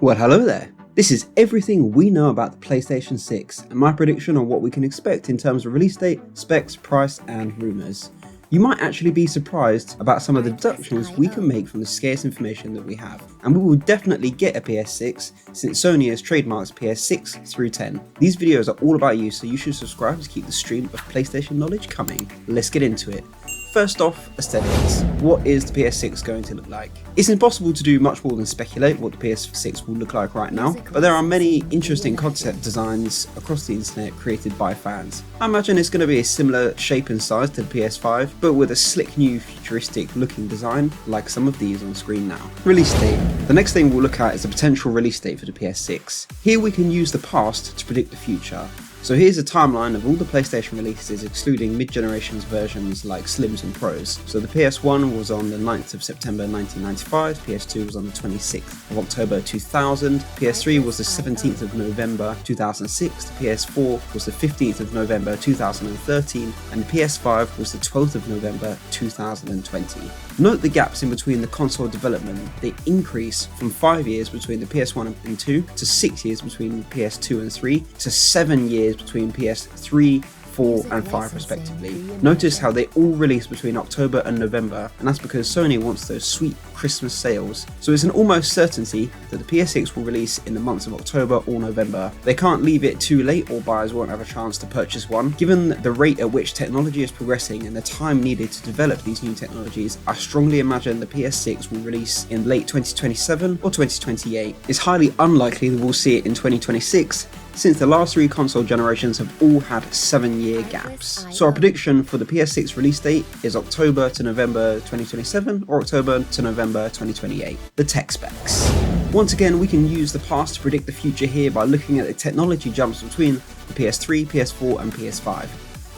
Well, hello there. This is everything we know about the PlayStation 6 and my prediction on what we can expect in terms of release date, specs, price and rumours. You might actually be surprised about some of the deductions we can make from the scarce information that we have, and we will definitely get a PS6 since Sony has trademarked PS6 through 10. These videos are all about you, so you should subscribe to keep the stream of PlayStation knowledge coming. Let's get into it. First off, aesthetics. What is the PS6 going to look like? It's impossible to do much more than speculate what the PS6 will look like right now, but there are many interesting concept designs across the internet created by fans. I imagine it's going to be a similar shape and size to the PS5, but with a slick new futuristic looking design like some of these on screen now. Release date. The next thing we'll look at is the potential release date for the PS6. Here we can use the past to predict the future. So here's a timeline of all the PlayStation releases excluding mid-generations versions like Slims and Pros. So the PS1 was on the 9th of September 1995, PS2 was on the 26th of October 2000, PS3 was the 17th of November 2006, the PS4 was the 15th of November 2013, and the PS5 was the 12th of November 2020. Note the gaps in between the console development. They increase from 5 years between the PS1 and 2 to 6 years between PS2 and 3 to 7 years between PS3, 4 and 5 respectively. Notice how they all release between October and November, and that's because Sony wants those sweet Christmas sales. So it's an almost certainty that the PS6 will release in the months of October or November. They can't leave it too late or buyers won't have a chance to purchase one. Given the rate at which technology is progressing and the time needed to develop these new technologies, I strongly imagine the PS6 will release in late 2027 or 2028. It's highly unlikely that we'll see it in 2026, since the last 3 console generations have all had 7-year gaps. So our prediction for the PS6 release date is October to November 2027 or October to November 2028. The tech specs. Once again, we can use the past to predict the future here by looking at the technology jumps between the PS3, PS4 and PS5.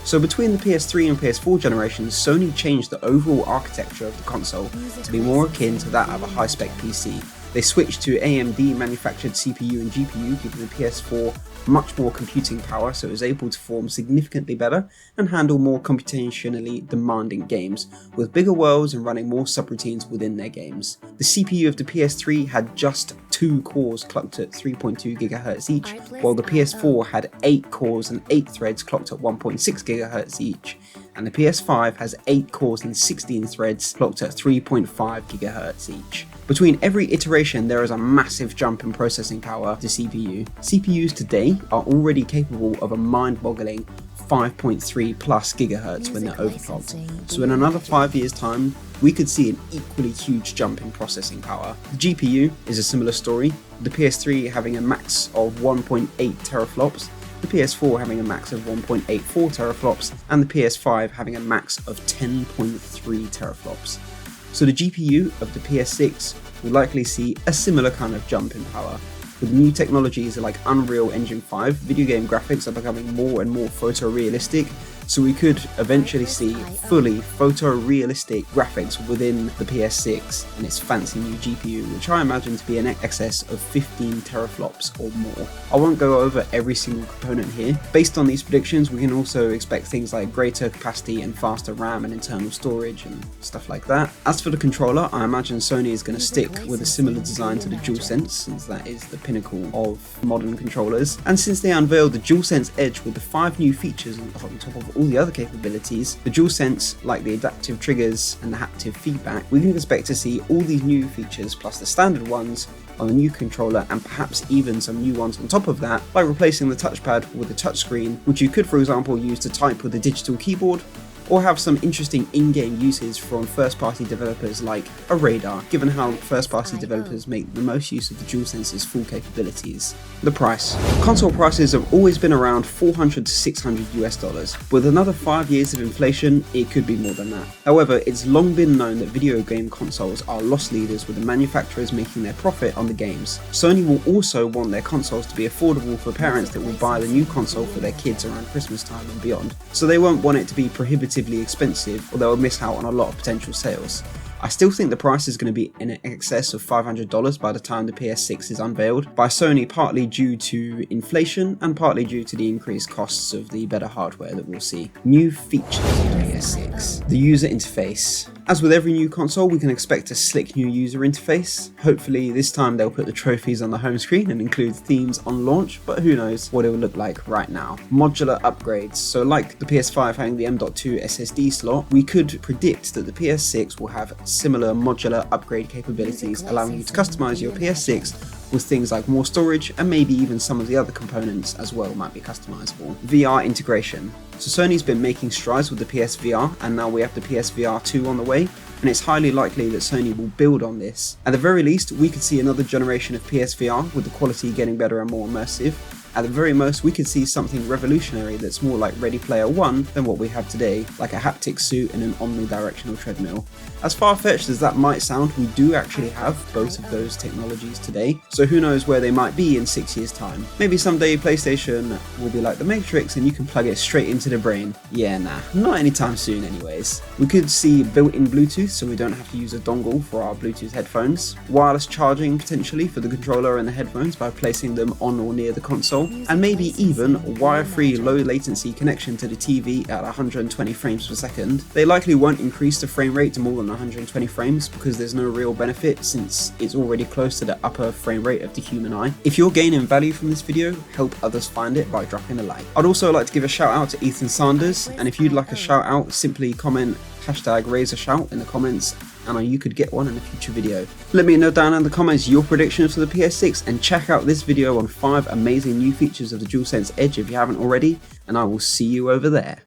So between the PS3 and PS4 generations, Sony changed the overall architecture of the console to be more akin to that of a high-spec PC. They switched to AMD manufactured CPU and GPU, giving the PS4 much more computing power, so it was able to perform significantly better and handle more computationally demanding games, with bigger worlds and running more subroutines within their games. The CPU of the PS3 had just 2 cores clocked at 3.2 GHz each, while the PS4 had 8 cores and 8 threads clocked at 1.6 GHz each, and the PS5 has 8 cores and 16 threads clocked at 3.5 GHz each. Between every iteration, there is a massive jump in processing power of the CPU. CPUs today are already capable of a mind-boggling 5.3 plus GHz when they're overclocked. So in another 5 years' time, we could see an equally huge jump in processing power. The GPU is a similar story, the PS3 having a max of 1.8 teraflops, the PS4 having a max of 1.84 teraflops, and the PS5 having a max of 10.3 teraflops. So the GPU of the PS6 will likely see a similar kind of jump in power. With new technologies like Unreal Engine 5, video game graphics are becoming more and more photorealistic, so we could eventually see fully photorealistic graphics within the PS6 and its fancy new GPU, which I imagine to be in excess of 15 teraflops or more. I won't go over every single component here. Based on these predictions, we can also expect things like greater capacity and faster RAM and internal storage and stuff like that. As for the controller, I imagine Sony is going to stick with a similar design to the DualSense, since that is the pinnacle of modern controllers. And since they unveiled the DualSense Edge with the 5 new features on top of all the other capabilities, the DualSense, like the adaptive triggers and the haptic feedback, we can expect to see all these new features plus the standard ones on the new controller, and perhaps even some new ones on top of that, like replacing the touchpad with a touchscreen, which you could, for example, use to type with a digital keyboard, or have some interesting in-game uses from first-party developers like a radar, given how first-party developers make the most use of the DualSense's full capabilities. The price. Console prices have always been around $400 to $600 US. With another 5 years of inflation, it could be more than that. However, it's long been known that video game consoles are loss leaders, with the manufacturers making their profit on the games. Sony will also want their consoles to be affordable for parents that will buy the new console for their kids around Christmas time and beyond, so they won't want it to be prohibitively expensive, or they'll miss out on a lot of potential sales. I still think the price is going to be in excess of $500 by the time the PS6 is unveiled by Sony, partly due to inflation and partly due to the increased costs of the better hardware that we'll see. New features of the PS6. The user interface. As with every new console, we can expect a slick new user interface. Hopefully this time they'll put the trophies on the home screen and include themes on launch, but who knows what it will look like right now. Modular upgrades. So like the PS5 having the M.2 SSD slot, we could predict that the PS6 will have similar modular upgrade capabilities, allowing you to customize your PS6 with things like more storage, and maybe even some of the other components as well might be customizable. VR integration. So Sony's been making strides with the PSVR, and now we have the PSVR 2 on the way, and it's highly likely that Sony will build on this. At the very least, we could see another generation of PSVR with the quality getting better and more immersive. At the very most, we could see something revolutionary that's more like Ready Player One than what we have today, like a haptic suit and an omnidirectional treadmill. As far-fetched as that might sound, we do actually have both of those technologies today, so who knows where they might be in 6 years' time. Maybe someday PlayStation will be like the Matrix and you can plug it straight into the brain. Yeah, nah, not anytime soon anyways. We could see built-in Bluetooth, so we don't have to use a dongle for our Bluetooth headphones, wireless charging potentially for the controller and the headphones by placing them on or near the console, and maybe even a wire-free low latency connection to the TV at 120 frames per second. They likely won't increase the frame rate to more than 120 frames because there's no real benefit since it's already close to the upper frame rate of the human eye. If you're gaining value from this video, help others find it by dropping a like. I'd also like to give a shout out to Ethan Sanders, and if you'd like a shout out, simply comment #RazerShout in the comments and you could get one in a future video. Let me know down in the comments your predictions for the PS6, and check out this video on 5 amazing new features of the DualSense Edge if you haven't already, and I will see you over there.